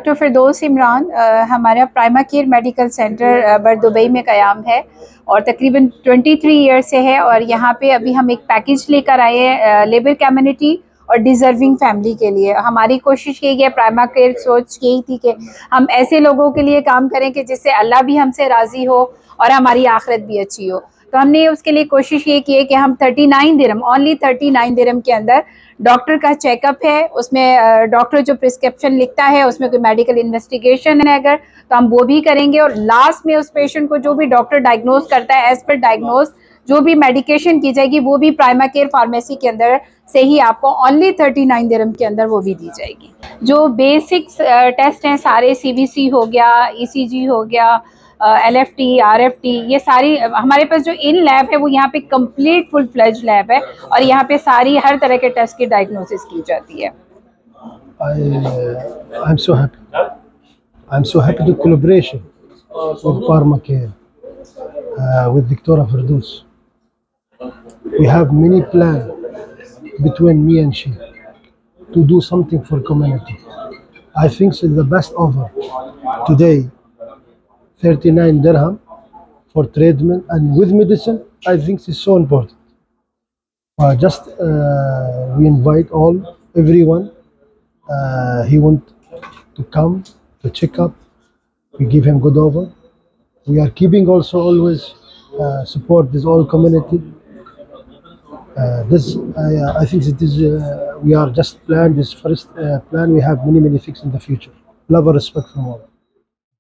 Doctor फिरदौस इमरान। हमारा prima care medical centre बर Dubai में क़याम है और तकरीबन 23 ईयर से है। और यहाँ पे अभी हम एक पैकेज लेकर आए हैं लेबर कम्युनिटी और डिज़र्विंग फैमिली के लिए। हमारी कोशिश यही है, प्राइमा केयर सोच यही थी कि हम ऐसे लोगों के लिए काम करें कि जिससे अल्लाह भी हमसे राज़ी हो और हमारी आखिरत भी अच्छी हो। तो हमने उसके लिए कोशिश ये की है कि हम 39 दिरहम, ओनली 39 दिरहम के अंदर डॉक्टर का चेकअप है। उसमें डॉक्टर जो प्रिस्क्रिप्शन लिखता है उसमें कोई मेडिकल इन्वेस्टिगेशन है अगर, तो हम वो भी करेंगे। और लास्ट में उस पेशेंट को जो भी डॉक्टर डायग्नोज करता है, एज पर डायग्नोज जो भी मेडिकेशन की जाएगी वो भी प्राइमा केयर फार्मेसी के अंदर से ही आपको ओनली 39 दिरहम के अंदर वो भी दी जाएगी। जो बेसिक्स टेस्ट हैं सारे, CBC हो गया, ECG हो गया, LFT, RFT, ये सारी हमारे पास जो इन लैब है वो यहाँ पे कंप्लीट फुल फ्लेज लैब है और यहाँ पे सारी हर तरह के टेस्ट की डायग्नोसिस की जाती है। I'm so happy. I'm so happy to collaboration with Pharmacare, with Victoria Firdaus. We have many plans between me and she to do something for community. I think it's the best offer today. 39 dirham for treatment and with medicine. I think it's so important. We invite everyone. He want to come to check up. We give him good offer. We are keeping also always support this all community. I think it is. We are just plan this first plan. We have many things in the future. Love and respect from all.